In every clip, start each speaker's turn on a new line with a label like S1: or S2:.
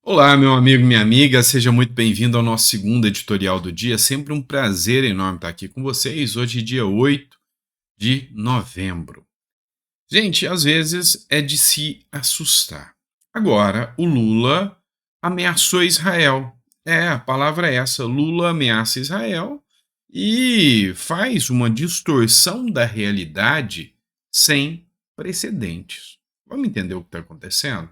S1: Olá, meu amigo, minha amiga, seja muito bem-vindo ao nosso segundo editorial do dia. Sempre um prazer enorme estar aqui com vocês. Hoje, dia 8 de novembro. Gente, às vezes é de se assustar. Agora, o Lula ameaçou Israel. A palavra é essa: Lula ameaça Israel e faz uma distorção da realidade sem precedentes. Vamos entender o que está acontecendo?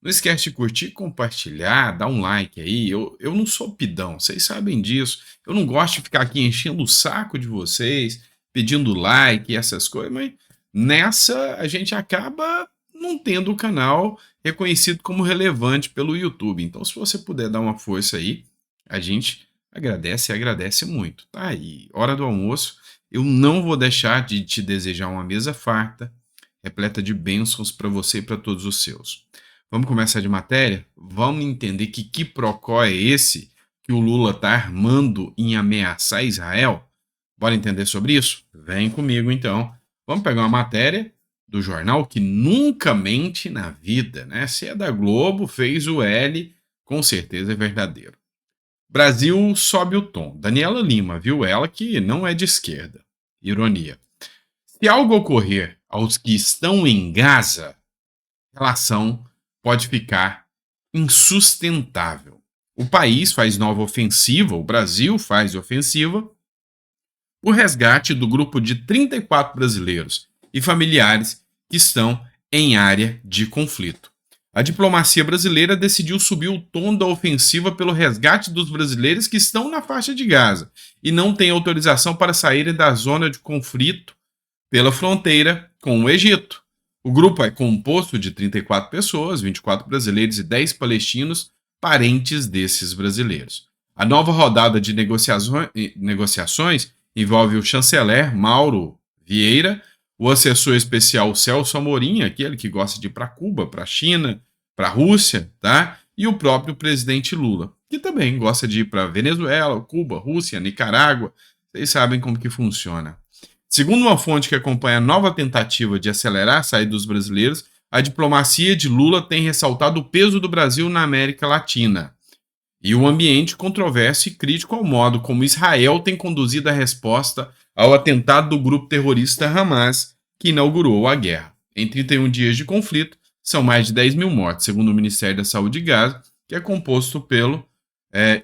S1: Não esquece de curtir, compartilhar, dar um like aí. Eu não sou pidão, vocês sabem disso. Eu não gosto de ficar aqui enchendo o saco de vocês, pedindo like e essas coisas, mas nessa a gente acaba não tendo o canal reconhecido como relevante pelo YouTube. Então, se você puder dar uma força aí, a gente agradece e agradece muito. Tá aí, hora do almoço. Eu não vou deixar de te desejar uma mesa farta, repleta de bênçãos para você e para todos os seus. Vamos começar de matéria? Vamos entender que quiprocó é esse que o Lula está armando em ameaçar Israel? Bora entender sobre isso? Vem comigo então. Vamos pegar uma matéria do jornal que nunca mente na vida, né? Se é da Globo, fez o L, com certeza é verdadeiro. Brasil sobe o tom. Daniela Lima, viu? Ela que não é de esquerda. Ironia. Se algo ocorrer aos que estão em Gaza, a relação pode ficar insustentável. O país faz nova ofensiva, o Brasil faz ofensiva, o resgate do grupo de 34 brasileiros e familiares que estão em área de conflito. A diplomacia brasileira decidiu subir o tom da ofensiva pelo resgate dos brasileiros que estão na faixa de Gaza e não têm autorização para saírem da zona de conflito pela fronteira com o Egito. O grupo é composto de 34 pessoas, 24 brasileiros e 10 palestinos, parentes desses brasileiros. A nova rodada de negociações envolve o chanceler Mauro Vieira, o assessor especial Celso Amorim, aquele que gosta de ir para Cuba, para a China, para a Rússia, tá? E o próprio presidente Lula, que também gosta de ir para Venezuela, Cuba, Rússia, Nicarágua. Vocês sabem como que funciona. Segundo uma fonte que acompanha a nova tentativa de acelerar a saída dos brasileiros, a diplomacia de Lula tem ressaltado o peso do Brasil na América Latina e o ambiente controverso e crítico ao modo como Israel tem conduzido a resposta ao atentado do grupo terrorista Hamas, que inaugurou a guerra. Em 31 dias de conflito, são mais de 10 mil mortes, segundo o Ministério da Saúde de Gaza, que é composto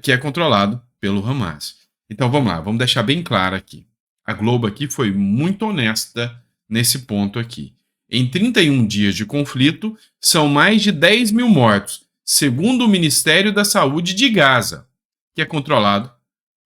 S1: que é controlado pelo Hamas. Então vamos lá, vamos deixar bem claro aqui. A Globo aqui foi muito honesta nesse ponto aqui. Em 31 dias de conflito, são mais de 10 mil mortos, segundo o Ministério da Saúde de Gaza, que é controlado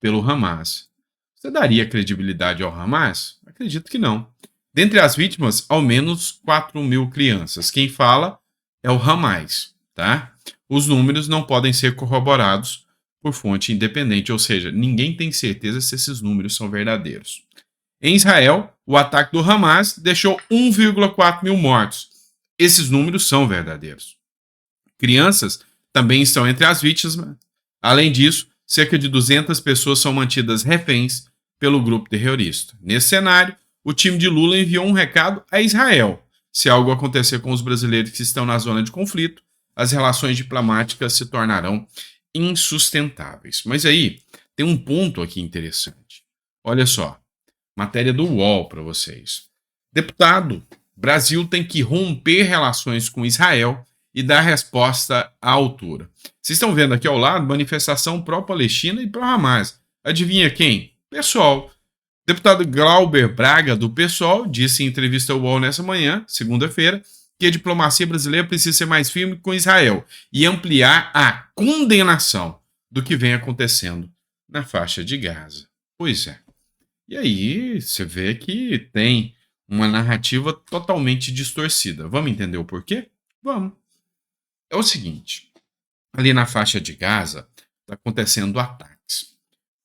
S1: pelo Hamas. Você daria credibilidade ao Hamas? Acredito que não. Dentre as vítimas, ao menos 4 mil crianças. Quem fala é o Hamas, tá? Os números não podem ser corroborados por fonte independente, ou seja, ninguém tem certeza se esses números são verdadeiros. Em Israel, o ataque do Hamas deixou 1,4 mil mortos. Esses números são verdadeiros. Crianças também estão entre as vítimas. Além disso, cerca de 200 pessoas são mantidas reféns pelo grupo terrorista. Nesse cenário, o time de Lula enviou um recado a Israel. Se algo acontecer com os brasileiros que estão na zona de conflito, as relações diplomáticas se tornarão insustentáveis. Mas aí, tem um ponto aqui interessante. Olha só, matéria do UOL para vocês. Deputado, Brasil tem que romper relações com Israel e dar resposta à altura. Vocês estão vendo aqui ao lado manifestação pró-Palestina e pró-Hamas. Adivinha quem? PSOL. Deputado Glauber Braga, do PSOL, disse em entrevista ao UOL nessa manhã, segunda-feira, que a diplomacia brasileira precisa ser mais firme com Israel e ampliar a condenação do que vem acontecendo na faixa de Gaza. Pois é. E aí você vê que tem uma narrativa totalmente distorcida. Vamos entender o porquê? Vamos. É o seguinte, ali na faixa de Gaza está acontecendo ataques.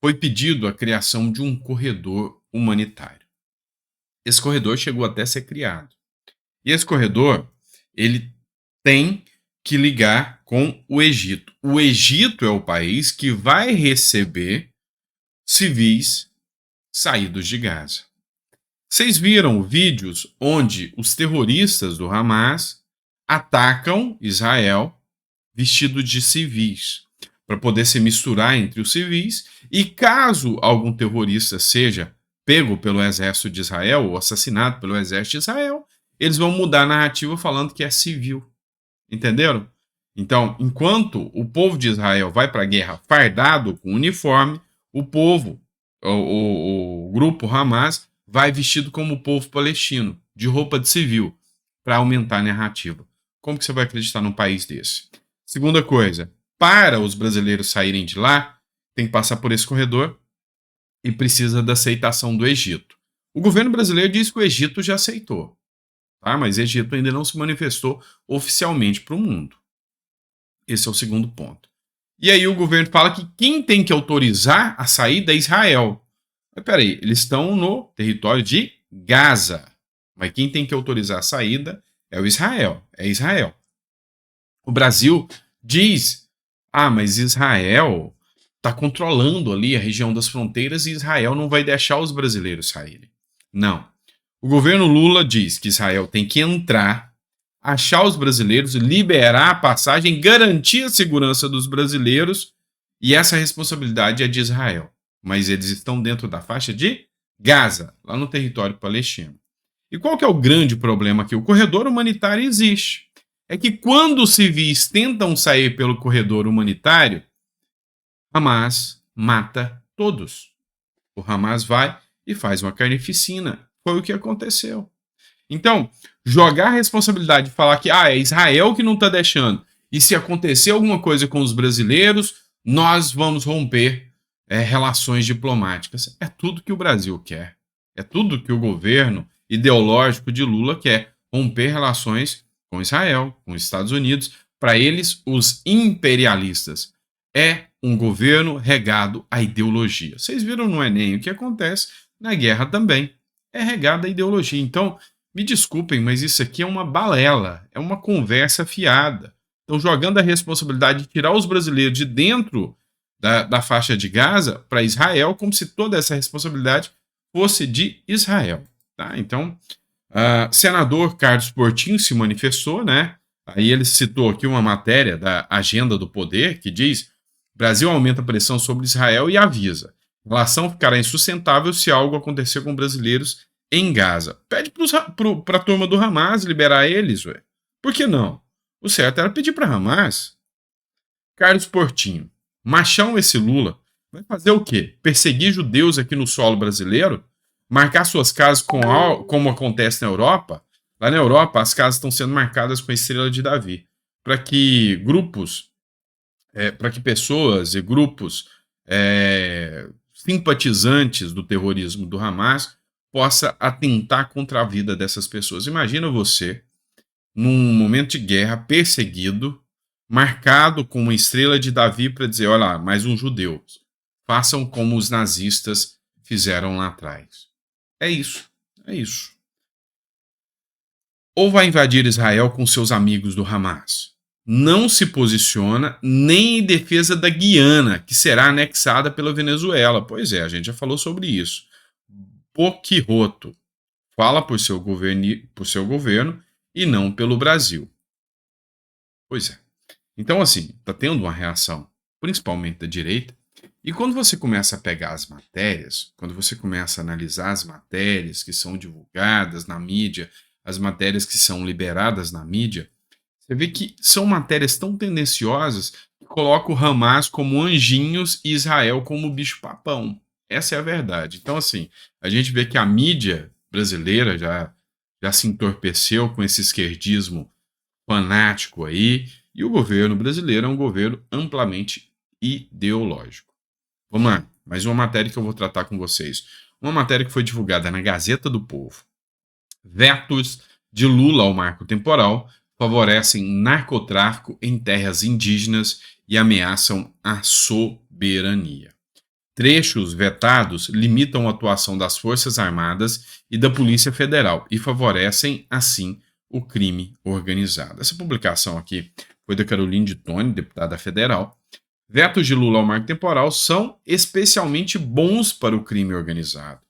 S1: Foi pedido a criação de um corredor humanitário. Esse corredor chegou até a ser criado. E esse corredor, ele tem que ligar com o Egito. O Egito é o país que vai receber civis saídos de Gaza. Vocês viram vídeos onde os terroristas do Hamas atacam Israel vestidos de civis, para poder se misturar entre os civis, e caso algum terrorista seja pego pelo exército de Israel ou assassinado pelo exército de Israel, eles vão mudar a narrativa falando que é civil. Entenderam? Então, enquanto o povo de Israel vai para a guerra fardado com uniforme, o povo, o grupo Hamas, vai vestido como o povo palestino, de roupa de civil, para aumentar a narrativa. Como que você vai acreditar num país desse? Segunda coisa, para os brasileiros saírem de lá, tem que passar por esse corredor e precisa da aceitação do Egito. O governo brasileiro diz que o Egito já aceitou, tá? Mas o Egito ainda não se manifestou oficialmente para o mundo. Esse é o segundo ponto. E aí o governo fala que quem tem que autorizar a saída é Israel. Mas peraí, eles estão no território de Gaza. Mas quem tem que autorizar a saída é o Israel. É Israel. O Brasil diz, mas Israel está controlando ali a região das fronteiras e Israel não vai deixar os brasileiros saírem. Não. O governo Lula diz que Israel tem que entrar, achar os brasileiros, liberar a passagem, garantir a segurança dos brasileiros, e essa responsabilidade é de Israel. Mas eles estão dentro da faixa de Gaza, lá no território palestino. E qual que é o grande problema aqui? O corredor humanitário existe. É que quando os civis tentam sair pelo corredor humanitário, Hamas mata todos. O Hamas vai e faz uma carnificina. Foi o que aconteceu. Então, jogar a responsabilidade de falar que é Israel que não está deixando, e se acontecer alguma coisa com os brasileiros, nós vamos romper relações diplomáticas. É tudo que o Brasil quer. É tudo que o governo ideológico de Lula quer. Romper relações com Israel, com os Estados Unidos. Para eles, os imperialistas, é um governo regado à ideologia. Vocês viram no Enem o que acontece na guerra também. É regado à ideologia. Então, me desculpem, mas isso aqui é uma balela, é uma conversa fiada. Estão jogando a responsabilidade de tirar os brasileiros de dentro da faixa de Gaza para Israel, como se toda essa responsabilidade fosse de Israel. Tá? Então, senador Carlos Portinho se manifestou, né? Aí ele citou aqui uma matéria da Agenda do Poder, que diz: Brasil aumenta a pressão sobre Israel e avisa, a relação ficará insustentável se algo acontecer com brasileiros em Gaza. Pede para a turma do Hamas liberar eles, ué. Por que não? O certo era pedir para Hamas. Carlos Portinho, machão esse Lula, vai fazer o quê? Perseguir judeus aqui no solo brasileiro? Marcar suas casas como acontece na Europa? Lá na Europa, as casas estão sendo marcadas com a estrela de Davi, para que pessoas e grupos simpatizantes do terrorismo do Hamas possa atentar contra a vida dessas pessoas. Imagina você, num momento de guerra, perseguido, marcado com uma estrela de Davi para dizer, olha lá, mais um judeu. Façam como os nazistas fizeram lá atrás. É isso. Ou vai invadir Israel com seus amigos do Hamas. Não se posiciona nem em defesa da Guiana, que será anexada pela Venezuela. Pois é, a gente já falou sobre isso. Boquiroto fala por seu governo e não pelo Brasil. Pois é. Então, assim, está tendo uma reação, principalmente da direita, e quando você começa a pegar as matérias, quando você começa a analisar as matérias que são divulgadas na mídia, as matérias que são liberadas na mídia, você vê que são matérias tão tendenciosas que colocam o Hamas como anjinhos e Israel como bicho-papão. Essa é a verdade. Então, assim, a gente vê que a mídia brasileira já se entorpeceu com esse esquerdismo fanático aí, e o governo brasileiro é um governo amplamente ideológico. Vamos lá, mais uma matéria que eu vou tratar com vocês. Uma matéria que foi divulgada na Gazeta do Povo. Vetos de Lula ao marco temporal favorecem narcotráfico em terras indígenas e ameaçam a soberania. Trechos vetados limitam a atuação das Forças Armadas e da Polícia Federal e favorecem, assim, o crime organizado. Essa publicação aqui foi da Caroline de Tone, deputada federal. Vetos de Lula ao marco temporal são especialmente bons para o crime organizado.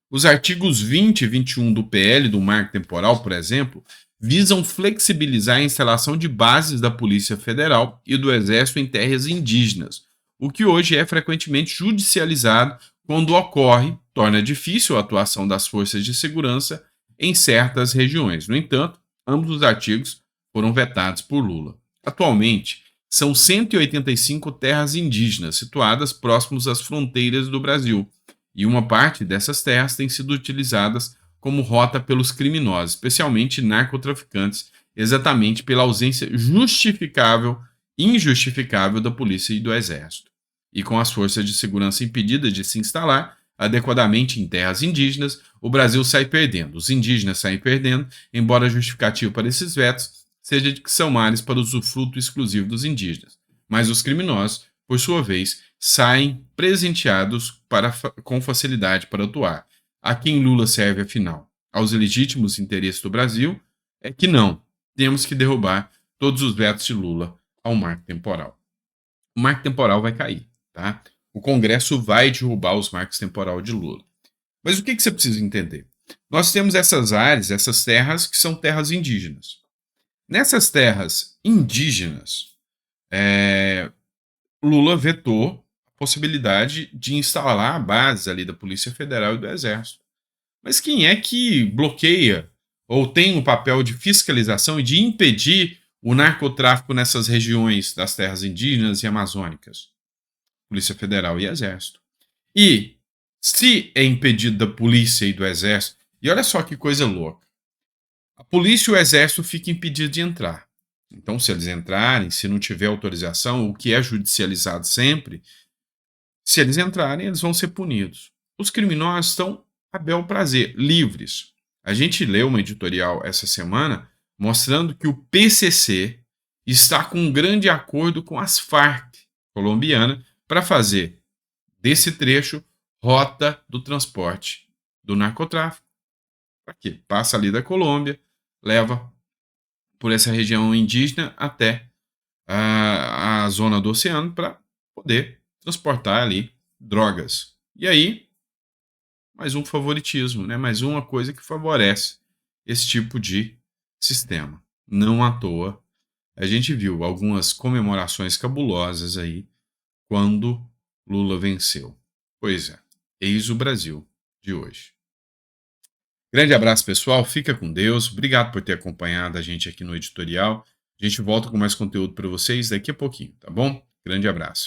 S1: Os artigos 20 e 21 do PL do marco temporal, por exemplo, visam flexibilizar a instalação de bases da Polícia Federal e do Exército em terras indígenas, o que hoje é frequentemente judicializado quando ocorre, torna difícil a atuação das forças de segurança em certas regiões. No entanto, ambos os artigos foram vetados por Lula. Atualmente, são 185 terras indígenas situadas próximos às fronteiras do Brasil, e uma parte dessas terras tem sido utilizadas como rota pelos criminosos, especialmente narcotraficantes, exatamente pela ausência injustificável da polícia e do exército. E com as forças de segurança impedidas de se instalar adequadamente em terras indígenas, o Brasil sai perdendo, os indígenas saem perdendo, embora a justificativa para esses vetos seja de que são áreas para usufruto exclusivo dos indígenas. Mas os criminosos, por sua vez, saem presenteados com facilidade para atuar. A quem Lula serve, afinal? Aos legítimos interesses do Brasil? É que não. Temos que derrubar todos os vetos de Lula ao marco temporal. O marco temporal vai cair, tá? O Congresso vai derrubar os marcos temporal de Lula. Mas o que você precisa entender? Nós temos essas áreas, essas terras que são terras indígenas. Nessas terras indígenas, Lula vetou a possibilidade de instalar a base ali da Polícia Federal e do Exército. Mas quem é que bloqueia ou tem o papel de fiscalização e de impedir o narcotráfico nessas regiões das terras indígenas e amazônicas? Polícia Federal e Exército. E se é impedido da polícia e do Exército, e olha só que coisa louca, a polícia e o Exército ficam impedidos de entrar. Então, se eles entrarem, se não tiver autorização, o que é judicializado sempre, se eles entrarem, eles vão ser punidos. Os criminosos estão a bel prazer, livres. A gente leu uma editorial essa semana mostrando que o PCC está com um grande acordo com as Farc colombiana para fazer desse trecho rota do transporte do narcotráfico. Para quê? Passa ali da Colômbia, leva por essa região indígena até a zona do oceano para poder transportar ali drogas. E aí, mais um favoritismo, né? Mais uma coisa que favorece esse tipo de sistema. Não à toa, a gente viu algumas comemorações cabulosas aí quando Lula venceu. Pois é, eis o Brasil de hoje. Grande abraço, pessoal. Fica com Deus. Obrigado por ter acompanhado a gente aqui no editorial. A gente volta com mais conteúdo para vocês daqui a pouquinho, tá bom? Grande abraço.